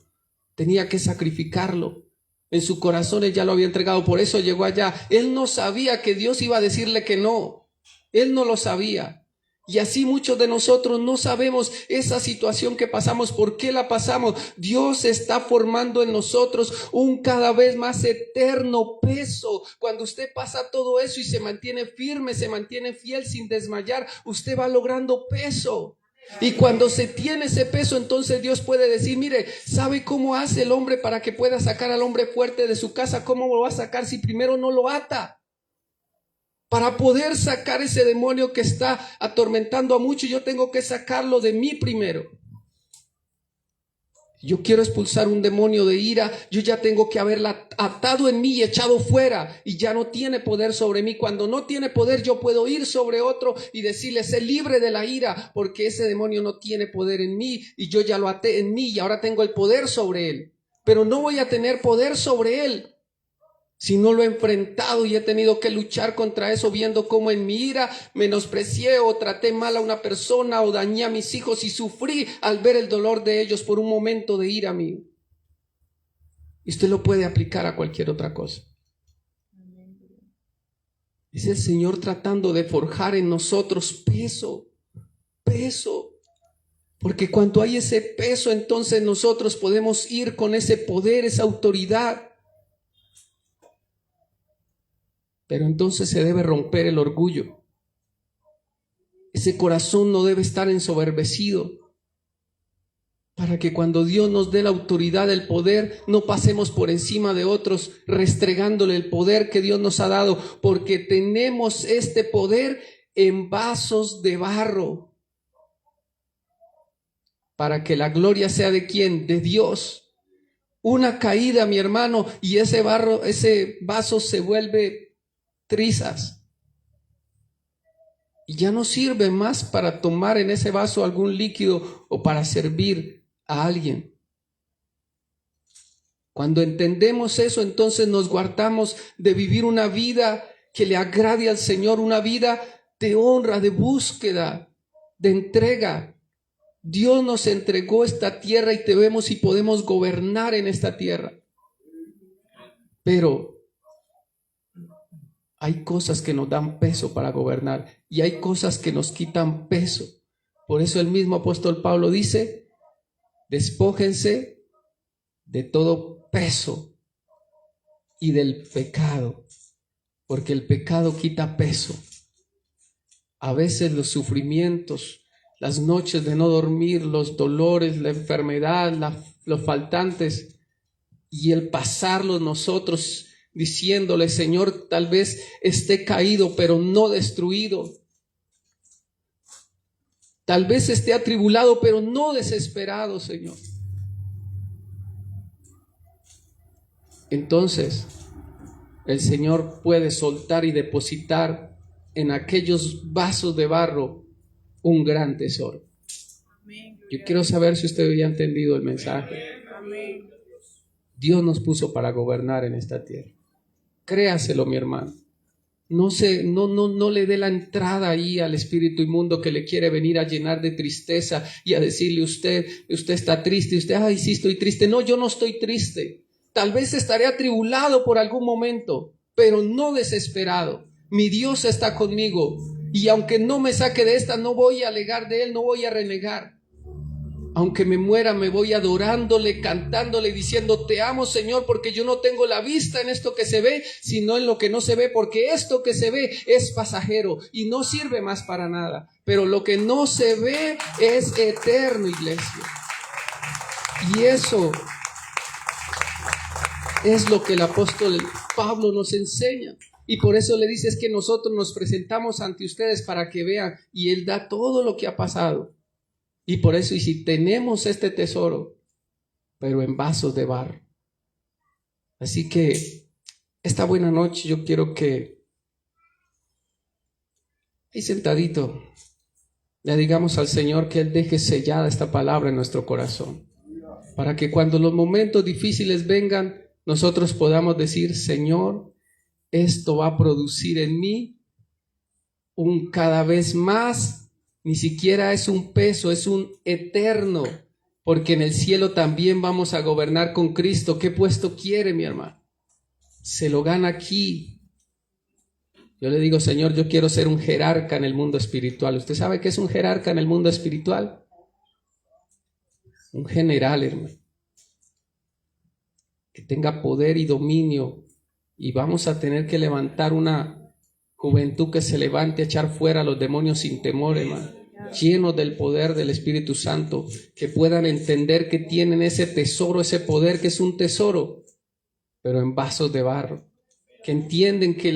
Tenía que sacrificarlo. En su corazón Él ya lo había entregado. Por eso llegó allá. Él no sabía que Dios iba a decirle que no. Él no lo sabía. Y así muchos de nosotros no sabemos esa situación que pasamos. ¿Por qué la pasamos? Dios está formando en nosotros un cada vez más eterno peso. Cuando usted pasa todo eso y se mantiene firme, se mantiene fiel sin desmayar, usted va logrando peso. Y cuando se tiene ese peso, entonces Dios puede decir, mire, ¿sabe cómo hace el hombre para que pueda sacar al hombre fuerte de su casa? ¿Cómo lo va a sacar si primero no lo ata? Para poder sacar ese demonio que está atormentando a muchos, yo tengo que sacarlo de mí primero. Yo quiero expulsar un demonio de ira, yo ya tengo que haberla atado en mí y echado fuera, y ya no tiene poder sobre mí. Cuando no tiene poder, yo puedo ir sobre otro y decirle, sé libre de la ira, porque ese demonio no tiene poder en mí, y yo ya lo até en mí, y ahora tengo el poder sobre él. Pero no voy a tener poder sobre él si no lo he enfrentado y he tenido que luchar contra eso, viendo cómo en mi ira menosprecié o traté mal a una persona o dañé a mis hijos y sufrí al ver el dolor de ellos por un momento de ira mío. Y usted lo puede aplicar a cualquier otra cosa. Es el Señor tratando de forjar en nosotros peso. Porque cuando hay ese peso, entonces nosotros podemos ir con ese poder, esa autoridad. Pero entonces se debe romper el orgullo. Ese corazón no debe estar ensoberbecido, para que cuando Dios nos dé la autoridad, el poder, no pasemos por encima de otros restregándole el poder que Dios nos ha dado, porque tenemos este poder en vasos de barro, para que la gloria sea de ¿quién? De Dios. Una caída, mi hermano, y ese vaso se vuelve trizas y ya no sirve más para tomar en ese vaso algún líquido o para servir a alguien. Cuando entendemos eso, entonces nos guardamos de vivir una vida que le agrade al Señor, una vida de honra, de búsqueda, de entrega. Dios nos entregó esta tierra y debemos y podemos gobernar en esta tierra. Pero hay cosas que nos dan peso para gobernar y hay cosas que nos quitan peso. Por eso el mismo apóstol Pablo dice, despójense de todo peso y del pecado, porque el pecado quita peso. A veces los sufrimientos, las noches de no dormir, los dolores, la enfermedad, los faltantes y el pasarlos nosotros diciéndole, Señor, tal vez esté caído, pero no destruido. Tal vez esté atribulado, pero no desesperado, Señor. Entonces, el Señor puede soltar y depositar en aquellos vasos de barro un gran tesoro. Yo quiero saber si usted había entendido el mensaje. Dios nos puso para gobernar en esta tierra. Créaselo, mi hermano. No le dé la entrada ahí al espíritu inmundo que le quiere venir a llenar de tristeza y a decirle usted está triste, usted, ay, sí estoy triste. No, yo no estoy triste. Tal vez estaré atribulado por algún momento, pero no desesperado. Mi Dios está conmigo y aunque no me saque de esta, no voy a alegar de Él, no voy a renegar. Aunque me muera, me voy adorándole, cantándole, diciendo, te amo, Señor, porque yo no tengo la vista en esto que se ve, sino en lo que no se ve, porque esto que se ve es pasajero y no sirve más para nada. Pero lo que no se ve es eterno, iglesia. Y eso es lo que el apóstol Pablo nos enseña. Y por eso le dice, es que nosotros nos presentamos ante ustedes para que vean, y Él da todo lo que ha pasado. Y por eso, y si tenemos este tesoro, pero en vasos de barro. Así que esta buena noche yo quiero que ahí sentadito le digamos al Señor que Él deje sellada esta palabra en nuestro corazón, para que cuando los momentos difíciles vengan, nosotros podamos decir, Señor, esto va a producir en mí un cada vez más. Ni siquiera es un peso, es un eterno, porque en el cielo también vamos a gobernar con Cristo. ¿Qué puesto quiere, mi hermano? Se lo gana aquí. Yo le digo, Señor, yo quiero ser un jerarca en el mundo espiritual. ¿Usted sabe qué es un jerarca en el mundo espiritual? Un general, hermano, que tenga poder y dominio, y vamos a tener que levantar una juventud que se levante a echar fuera a los demonios sin temor, hermano, llenos del poder del Espíritu Santo, que puedan entender que tienen ese tesoro, ese poder que es un tesoro, pero en vasos de barro, que entienden que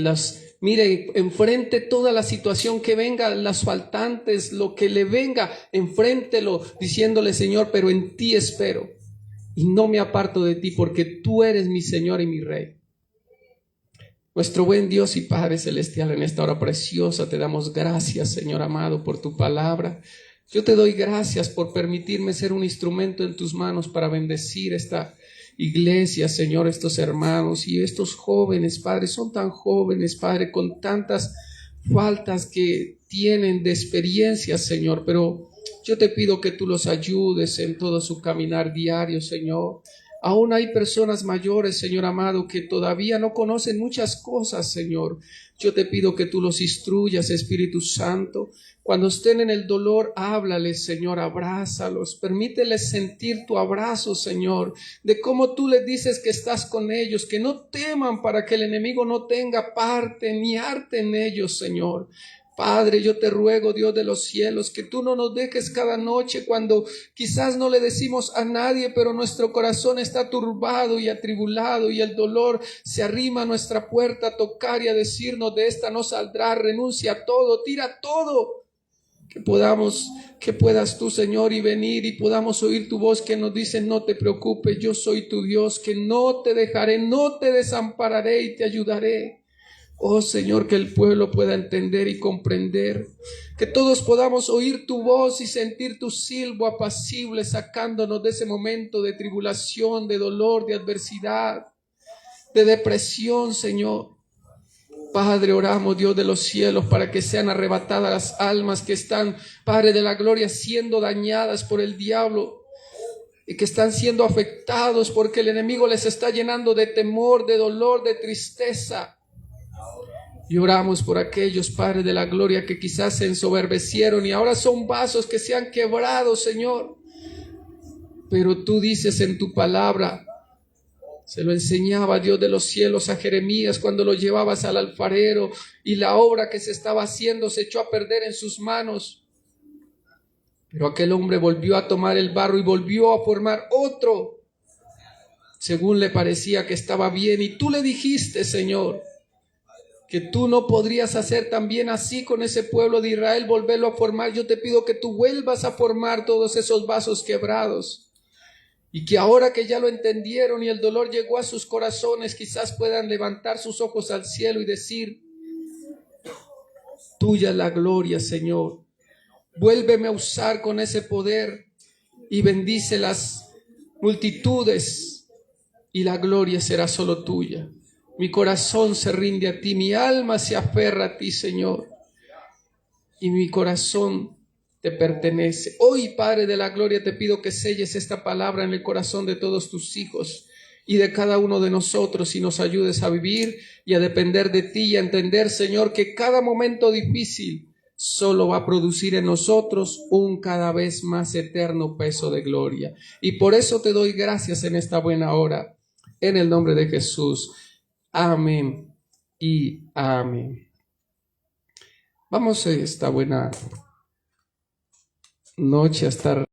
mire, enfrente toda la situación que venga, las faltantes, lo que le venga, enfréntelo diciéndole, Señor, pero en ti espero y no me aparto de ti, porque tú eres mi Señor y mi Rey. Nuestro buen Dios y Padre Celestial, en esta hora preciosa te damos gracias, Señor amado, por tu palabra. Yo te doy gracias por permitirme ser un instrumento en tus manos para bendecir esta iglesia, Señor, estos hermanos y estos jóvenes, Padre, son tan jóvenes, Padre, con tantas faltas que tienen de experiencia, Señor, pero yo te pido que tú los ayudes en todo su caminar diario, Señor. Aún hay personas mayores, Señor amado, que todavía no conocen muchas cosas, Señor. Yo te pido que tú los instruyas, Espíritu Santo. Cuando estén en el dolor, háblales, Señor, abrázalos. Permíteles sentir tu abrazo, Señor, de cómo tú les dices que estás con ellos, que no teman para que el enemigo no tenga parte ni arte en ellos, Señor. Padre, yo te ruego, Dios de los cielos, que tú no nos dejes cada noche cuando quizás no le decimos a nadie, pero nuestro corazón está turbado y atribulado y el dolor se arrima a nuestra puerta a tocar y a decirnos, de esta no saldrá, renuncia a todo, tira todo. Que puedas tú, Señor, y venir y podamos oír tu voz que nos dice, no te preocupes, yo soy tu Dios, que no te dejaré, no te desampararé y te ayudaré. Oh Señor, que el pueblo pueda entender y comprender, que todos podamos oír tu voz y sentir tu silbo apacible sacándonos de ese momento de tribulación, de dolor, de adversidad, de depresión, Señor. Padre, oramos, Dios de los cielos, para que sean arrebatadas las almas que están, Padre de la gloria, siendo dañadas por el diablo y que están siendo afectados porque el enemigo les está llenando de temor, de dolor, de tristeza. Y oramos por aquellos, Padre de la gloria, que quizás se ensoberbecieron y ahora son vasos que se han quebrado, Señor. Pero tú dices en tu palabra, se lo enseñaba Dios de los cielos a Jeremías cuando lo llevabas al alfarero y la obra que se estaba haciendo se echó a perder en sus manos. Pero aquel hombre volvió a tomar el barro y volvió a formar otro, según le parecía que estaba bien. Y tú le dijiste, Señor, que tú no podrías hacer también así con ese pueblo de Israel, volverlo a formar. Yo te pido que tú vuelvas a formar todos esos vasos quebrados. Y que ahora que ya lo entendieron y el dolor llegó a sus corazones, quizás puedan levantar sus ojos al cielo y decir: tuya es la gloria, Señor. Vuélveme a usar con ese poder y bendice las multitudes y la gloria será solo tuya. Mi corazón se rinde a ti, mi alma se aferra a ti, Señor, y mi corazón te pertenece. Hoy, Padre de la gloria, te pido que selles esta palabra en el corazón de todos tus hijos y de cada uno de nosotros y nos ayudes a vivir y a depender de ti y a entender, Señor, que cada momento difícil solo va a producir en nosotros un cada vez más eterno peso de gloria. Y por eso te doy gracias en esta buena hora, en el nombre de Jesús. Amén y amén. Vamos esta buena noche a estar